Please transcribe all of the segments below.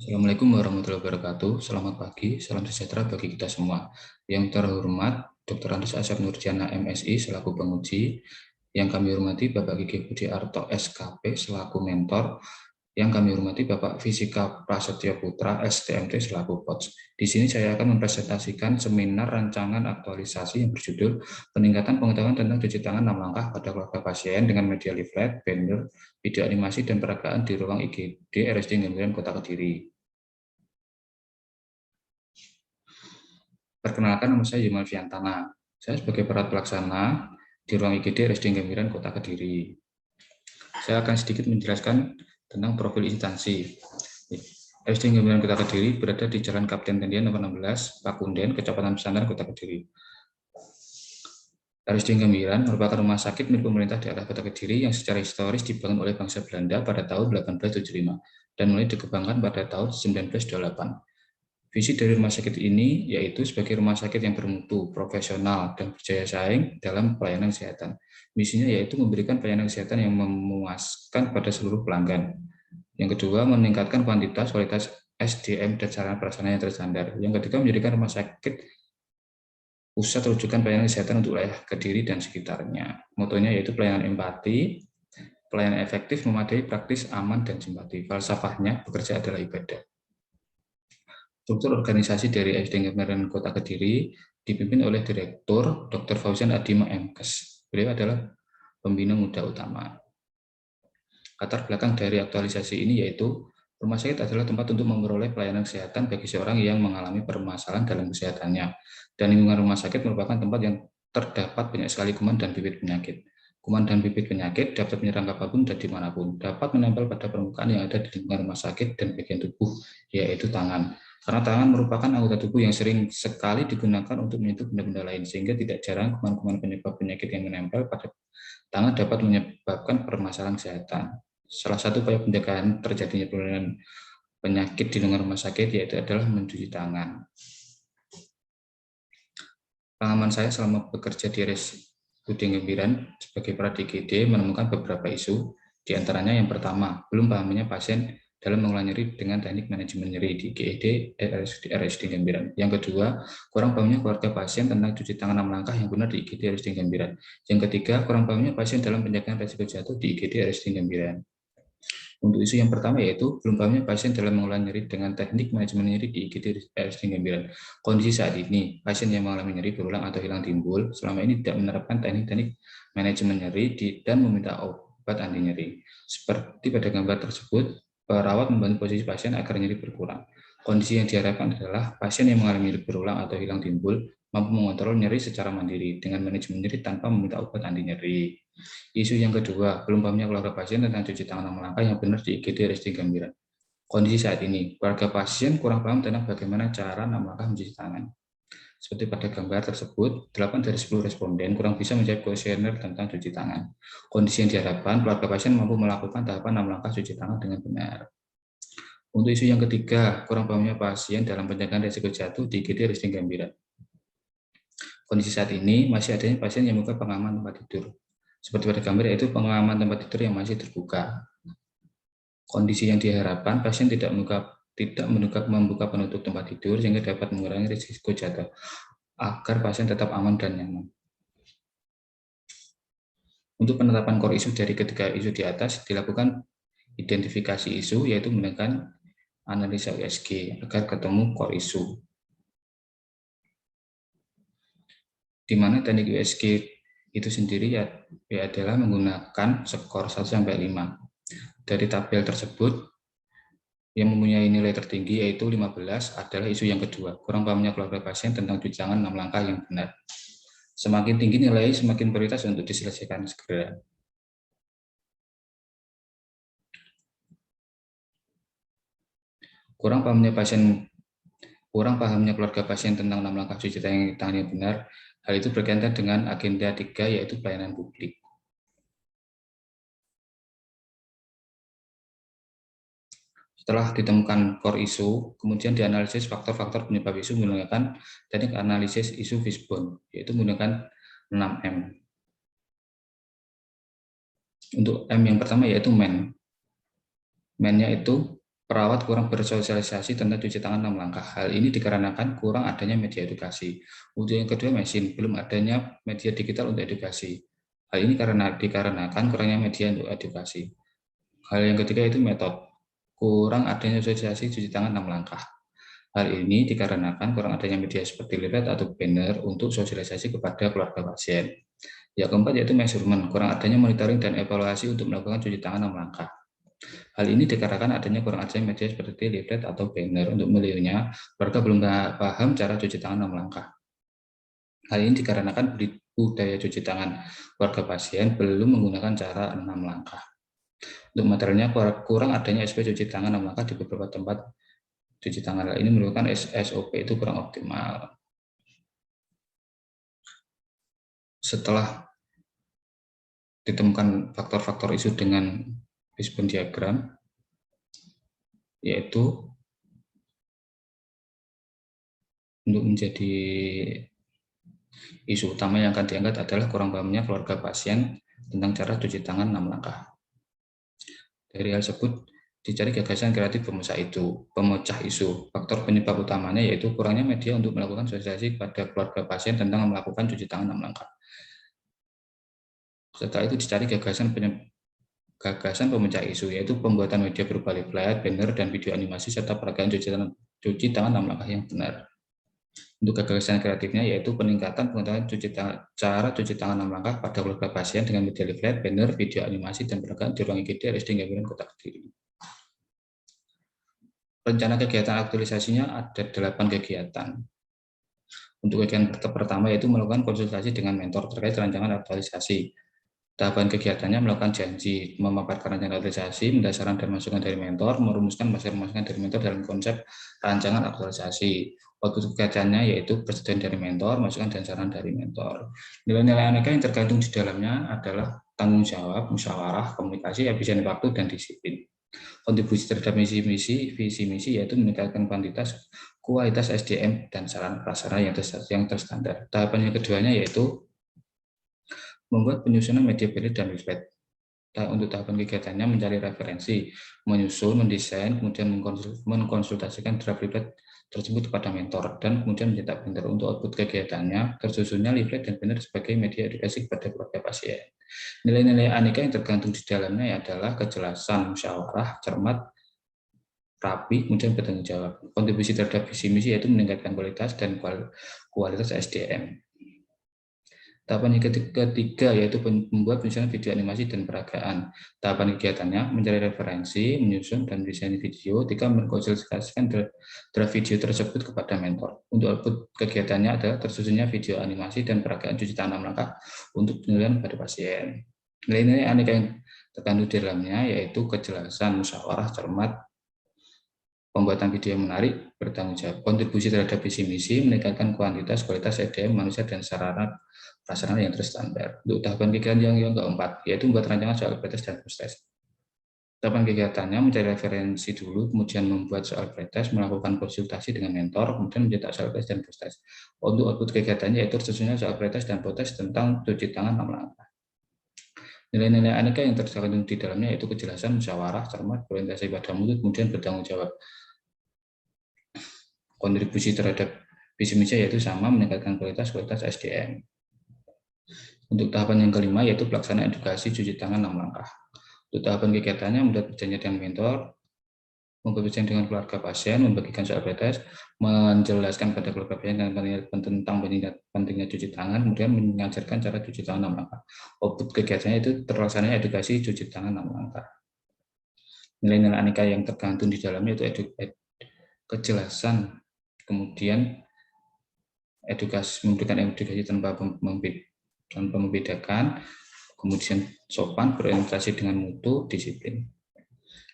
Assalamualaikum warahmatullahi wabarakatuh. Selamat pagi, salam sejahtera bagi kita semua. Yang terhormat, Dr. Andes Asep Nurjana MSI selaku penguji. Yang kami hormati Bapak Gigi Budi Arto SKP selaku mentor. Yang kami hormati Bapak Fisika Prasetyo Putra STMT selaku coach. Di sini saya akan mempresentasikan seminar rancangan aktualisasi yang berjudul Peningkatan Pengetahuan tentang Cuci Tangan 6 Langkah pada Keluarga Pasien dengan media leaflet, banner, video animasi, dan peragaan di ruang IGD RSUD Ngembiran Kota Kediri. Perkenalkan, nama saya Yumal Fiantana. Saya sebagai perawat pelaksana di ruang IGD RSUD Ngembiran Kota Kediri. Saya akan sedikit menjelaskan tentang profil instansi. RSUD Ngembiran Kota Kediri berada di Jalan Kapten Tendian nomor 16, Pakunden, Kecamatan Pesantren, Kota Kediri. RSUD Ngembiran merupakan rumah sakit milik pemerintah daerah Kota Kediri yang secara historis dibangun oleh bangsa Belanda pada tahun 1875 dan mulai dikembangkan pada tahun 1928. Visi dari rumah sakit ini yaitu sebagai rumah sakit yang bermutu, profesional, dan berjaya saing dalam pelayanan kesehatan. Misinya yaitu memberikan pelayanan kesehatan yang memuaskan pada seluruh pelanggan. Yang kedua, meningkatkan kuantitas, kualitas SDM dan sarana prasarana yang terstandar. Yang ketiga, menjadikan rumah sakit pusat rujukan pelayanan kesehatan untuk wilayah Kediri dan sekitarnya. Motonya yaitu pelayanan empati, pelayanan efektif, memadai, praktis, aman, dan simpati. Falsafahnya, bekerja adalah ibadah. Struktur organisasi dari RSUD Ngembiran Kota Kediri dipimpin oleh Direktur Dr. Fauzian Adima MKes. Beliau adalah pembina muda utama. Latar belakang dari aktualisasi ini yaitu rumah sakit adalah tempat untuk memperoleh pelayanan kesehatan bagi seorang yang mengalami permasalahan dalam kesehatannya. Dan lingkungan rumah sakit merupakan tempat yang terdapat banyak sekali kuman dan bibit penyakit. Kuman dan bibit penyakit dapat menyerang kapanpun dan dimanapun, dapat menempel pada permukaan yang ada di lingkungan rumah sakit dan bagian tubuh, yaitu tangan. Karena tangan merupakan anggota tubuh yang sering sekali digunakan untuk menyentuh benda-benda lain, sehingga tidak jarang kuman-kuman penyebab penyakit yang menempel pada tangan dapat menyebabkan permasalahan kesehatan. Salah satu upaya pencegahan terjadinya penularan penyakit di lingkungan rumah sakit yaitu adalah mencuci tangan. Pengalaman saya selama bekerja di RSUD Ngembiran sebagai perawat DGD menemukan beberapa isu, di antaranya yang pertama, belum pahamnya pasien dalam mengolah nyeri dengan teknik manajemen nyeri di IGD RSUD Ngembiran. Yang kedua, kurang pahamnya keluarga pasien tentang cuci tangan 6 langkah yang benar di IGD RSUD Ngembiran. Yang ketiga, kurang pahamnya pasien dalam penjagaan risiko jatuh di IGD RSUD Ngembiran. Untuk isu yang pertama yaitu belum pahamnya pasien dalam mengolah nyeri dengan teknik manajemen nyeri di IGD RSUD Ngembiran. Kondisi saat ini, pasien yang mengalami nyeri berulang atau hilang timbul selama ini tidak menerapkan teknik-teknik manajemen nyeri dan meminta obat anti nyeri. Seperti pada gambar tersebut, perawat membantu posisi pasien agar nyeri berkurang. Kondisi yang diharapkan adalah pasien yang mengalami nyeri berulang atau hilang timbul mampu mengontrol nyeri secara mandiri dengan manajemen nyeri tanpa meminta obat anti nyeri. Isu yang kedua, belum pahamnya keluarga pasien tentang cuci tangan 6 langkah yang benar di IGD RSUD Ngembiran. Kondisi saat ini, keluarga pasien kurang paham tentang bagaimana cara 6 langkah mencuci tangan. Seperti pada gambar tersebut, 8 dari 10 responden kurang bisa menjawab kuesioner tentang cuci tangan. Kondisi yang diharapkan, keluarga pasien mampu melakukan tahapan 6 langkah cuci tangan dengan benar. Untuk isu yang ketiga, kurang pahamnya pasien dalam pencegahan risiko jatuh di IGD RSUD Ngembiran. Kondisi saat ini, masih adanya pasien yang membuka pengaman tempat tidur. Seperti pada gambar, yaitu pengaman tempat tidur yang masih terbuka. Kondisi yang diharapkan, pasien tidak membuka penutup tempat tidur sehingga dapat mengurangi risiko jatuh agar pasien tetap aman dan nyaman. Untuk penetapan core isu dari ketiga isu di atas dilakukan identifikasi isu yaitu menggunakan analisa USG agar ketemu core isu. Di mana teknik USG itu sendiri adalah menggunakan skor 1 sampai 5. Dari tabel tersebut yang mempunyai nilai tertinggi yaitu 15 adalah isu yang kedua, kurang pahamnya keluarga pasien tentang cuci tangan 6 langkah yang benar. Semakin tinggi nilai, semakin prioritas untuk diselesaikan segera. Kurang pahamnya keluarga pasien tentang 6 langkah cuci tangan yang benar, hal itu berkaitan dengan agenda 3 yaitu pelayanan publik. Setelah ditemukan core isu, kemudian dianalisis faktor-faktor penyebab isu menggunakan teknik analisis isu Fishbone, yaitu menggunakan 6M. Untuk M yang pertama yaitu man. Man-nya itu Perawat kurang bersosialisasi tentang cuci tangan 6 langkah. Hal ini dikarenakan kurang adanya media edukasi. Untuk yang kedua, mesin, belum adanya media digital untuk edukasi. Hal ini dikarenakan kurangnya media untuk edukasi. Hal yang ketiga itu metode, kurang adanya sosialisasi cuci tangan 6 langkah. Hal ini dikarenakan kurang adanya media seperti leaflet atau banner untuk sosialisasi kepada keluarga pasien. Yang keempat yaitu measurement, kurang adanya monitoring dan evaluasi untuk melakukan cuci tangan 6 langkah. Hal ini dikarenakan adanya kurang adanya media seperti leaflet atau banner untuk melihatnya, warga belum paham cara cuci tangan 6 langkah. Hal ini dikarenakan budaya cuci tangan warga pasien belum menggunakan cara 6 langkah. Untuk materialnya kurang adanya SOP cuci tangan 6 langkah di beberapa tempat cuci tangan. Ini merupakan SOP itu kurang optimal. Setelah ditemukan faktor-faktor isu dengan fishbone diagram, yaitu untuk menjadi isu utama yang akan diangkat adalah kurang pahamnya keluarga pasien tentang cara cuci tangan 6 langkah. Dari hal tersebut, dicari gagasan kreatif pemecah isu. Faktor penyebab utamanya yaitu kurangnya media untuk melakukan sosialisasi kepada keluarga pasien tentang melakukan cuci tangan 6 langkah. Setelah itu dicari gagasan pemecah isu, yaitu pembuatan media berupa leaflet, banner, dan video animasi, serta peragaan cuci tangan 6 langkah yang benar. Untuk gagasan kreatifnya yaitu peningkatan pengetahuan cara cuci tangan 6 langkah pada keluarga pasien dengan media leaflet, banner, video animasi, dan peragaan di ruang IGD RSUD Gabiran Kota Kediri. Rencana kegiatan aktualisasinya ada 8 kegiatan. Untuk kegiatan pertama yaitu melakukan konsultasi dengan mentor terkait rancangan aktualisasi. Tahapan kegiatannya melakukan janji, memaparkan rancangan aktualisasi, mendasarkan dan masukan dari mentor, merumuskan masukan dari mentor dalam konsep rancangan aktualisasi. Waktu kegiatannya yaitu persetujuan dari mentor, masukan dan saran dari mentor. Nilai-nilai aneka yang tergantung di dalamnya adalah tanggung jawab, musyawarah, komunikasi, efisien waktu, dan disiplin. Kontribusi terhadap visi misi yaitu meningkatkan kualitas SDM dan sarana prasarana yang terstandar. Tahapan yang keduanya yaitu membuat penyusunan media pilih dan leaflet. Untuk tahapan kegiatannya mencari referensi, menyusun, mendesain, kemudian mengkonsultasikan draft leaflet tersebut kepada mentor, dan kemudian mencetak banner. Untuk output kegiatannya, tersusunnya leaflet dan banner sebagai media edukasi kepada keluarga pasien. Nilai-nilai aneka yang tergantung di dalamnya adalah kejelasan, musyawarah, cermat, rapi, kemudian bertanggung jawab. Kontribusi terhadap visi misi yaitu meningkatkan kualitas dan kualitas SDM. Tahapan yang ketiga yaitu membuat penyusunan video animasi dan peragaan. Tahapan kegiatannya mencari referensi, menyusun dan desain video, mengkonsultasikan draft video tersebut kepada mentor. Untuk output kegiatannya adalah tersusunnya video animasi dan peragaan cuci tangan 6 langkah untuk penilaian pada pasien. Nilai-nilai aneka yang terkandung di dalamnya yaitu kejelasan, musyawarah, cermat, pembuatan video yang menarik, bertanggung jawab, kontribusi terhadap visi misi, meningkatkan kualitas SDM manusia dan sarana prasarana yang terstandar. Untuk tahapan kegiatan yang keempat, yaitu membuat rancangan soal pretest dan post-test. Tahapan kegiatannya mencari referensi dulu, kemudian membuat soal pretest, melakukan konsultasi dengan mentor, kemudian mencetak soal pretest dan post-test. Untuk output kegiatannya yaitu tersusunnya soal pretest dan post-test tentang cuci tangan 6 langkah. Nilai-nilai aneka yang terkandung di dalamnya yaitu kejelasan, musyawarah, cermat, orientasi pada mutu, kemudian bertanggung jawab. Kontribusi terhadap visi misi yaitu sama, meningkatkan kualitas SDM. Untuk tahapan yang kelima yaitu pelaksanaan edukasi cuci tangan 6 langkah. Untuk tahapan kegiatannya membuat perjanjian dengan mentor, membuat perjanjian dengan keluarga pasien, membagikan soal pretest, menjelaskan pada keluarga pasien tentang pentingnya cuci tangan, kemudian mengajarkan cara cuci tangan 6 langkah. Output kegiatannya itu terlaksananya edukasi cuci tangan 6 langkah. Nilai-nilai aneka yang tergantung di dalamnya itu kejelasan, kemudian memberikan edukasi tanpa membedakan, kemudian sopan, berorientasi dengan mutu, disiplin.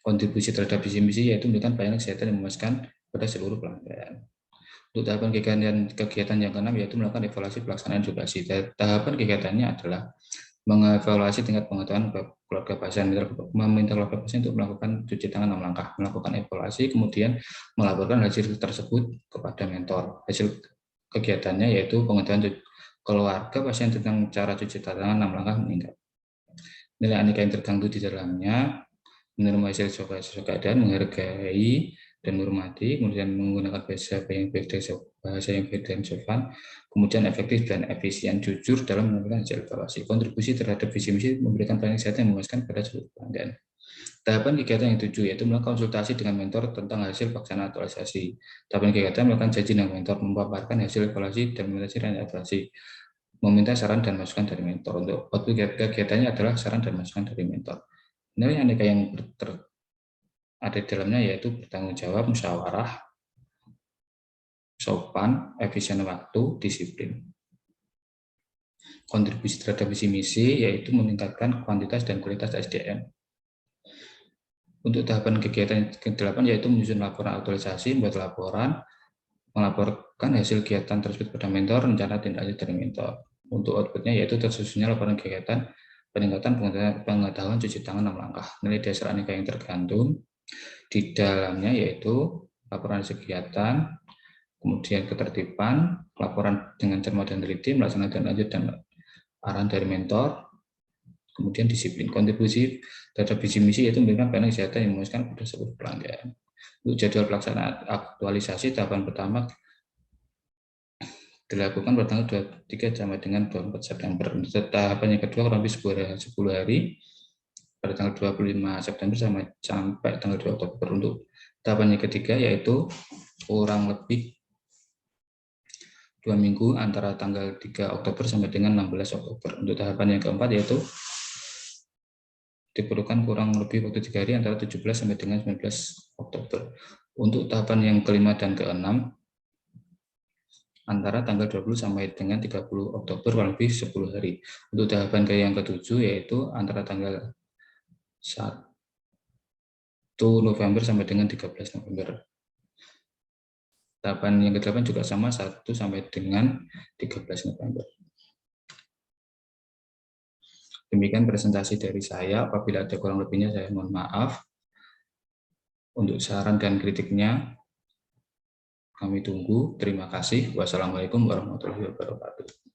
Kontribusi terhadap visi misi yaitu memberikan pelayanan kesehatan yang memuaskan pada seluruh pelanggan. Untuk tahapan kegiatan yang keenam yaitu melakukan evaluasi pelaksanaan edukasi. Tahapan kegiatannya adalah mengevaluasi tingkat pengetahuan keluarga pasien, meminta keluarga pasien untuk melakukan cuci tangan 6 langkah, melakukan evaluasi, kemudian melaporkan hasil tersebut kepada mentor. Hasil kegiatannya yaitu pengetahuan keluarga pasien tentang cara cuci tangan 6 langkah meningkat. Nilai aneka yang terganggu di dalamnya menerima hasil sesuai keadaan, menghargai dan menghormati, kemudian menggunakan bahasa yang baik dan sopan, kemudian efektif dan efisien, jujur dalam menentukan hasil evaluasi, kontribusi terhadap visi misi, memberikan pelayanan kesehatan yang memuaskan pada seluruh pelanggan. Tahapan kegiatan yang tujuh yaitu melakukan konsultasi dengan mentor tentang hasil pelaksanaan aktualisasi. Tahapan kegiatan melakukan janji dengan mentor, memaparkan hasil evaluasi dan memiliki evaluasi, meminta saran dan masukan dari mentor. Untuk output kegiatannya adalah saran dan masukan dari mentor. Nilai aneka yang ada di dalamnya yaitu bertanggung jawab, musyawarah, sopan, efisien waktu, disiplin. Kontribusi terhadap visi misi yaitu meningkatkan kuantitas dan kualitas SDM. Untuk tahapan kegiatan ke-8 yaitu menyusun laporan aktualisasi, membuat laporan, melaporkan hasil kegiatan tersebut pada mentor, rencana tindak lanjut dari mentor. Untuk outputnya yaitu tersusunnya laporan kegiatan, peningkatan pengetahuan cuci tangan 6 langkah. Nilai dasar aneka yang tergantung di dalamnya yaitu laporan hasil kegiatan, kemudian ketertiban, laporan dengan cermat dan teliti, melaksanakan tindak lanjut dan arahan dari mentor, kemudian disiplin. Kontribusi terhadap visi misi yaitu memberikan pelayanan kesehatan yang memuaskan pada seluruh pelanggan. Untuk jadwal pelaksanaan aktualisasi, tahapan pertama dilakukan pada tanggal 23 sampai dengan 24 September. Untuk tahapan yang kedua kurang lebih 10 hari pada tanggal 25 September sampai tanggal 2 Oktober. Untuk tahapan yang ketiga yaitu kurang lebih 2 minggu antara tanggal 3 Oktober sampai dengan 16 Oktober. Untuk tahapan yang keempat yaitu diperlukan kurang lebih waktu 3 hari antara 17 sampai dengan 19 Oktober. Untuk tahapan yang kelima dan keenam antara tanggal 20 sampai dengan 30 Oktober kurang lebih 10 hari. Untuk tahapan yang ketujuh yaitu antara tanggal 1 November sampai dengan 13 November. Tahapan yang ke-8 juga sama 1 sampai dengan 13 November. Demikian presentasi dari saya. Apabila ada kurang lebihnya saya mohon maaf. Untuk saran dan kritiknya kami tunggu. Terima kasih. Wassalamualaikum warahmatullahi wabarakatuh.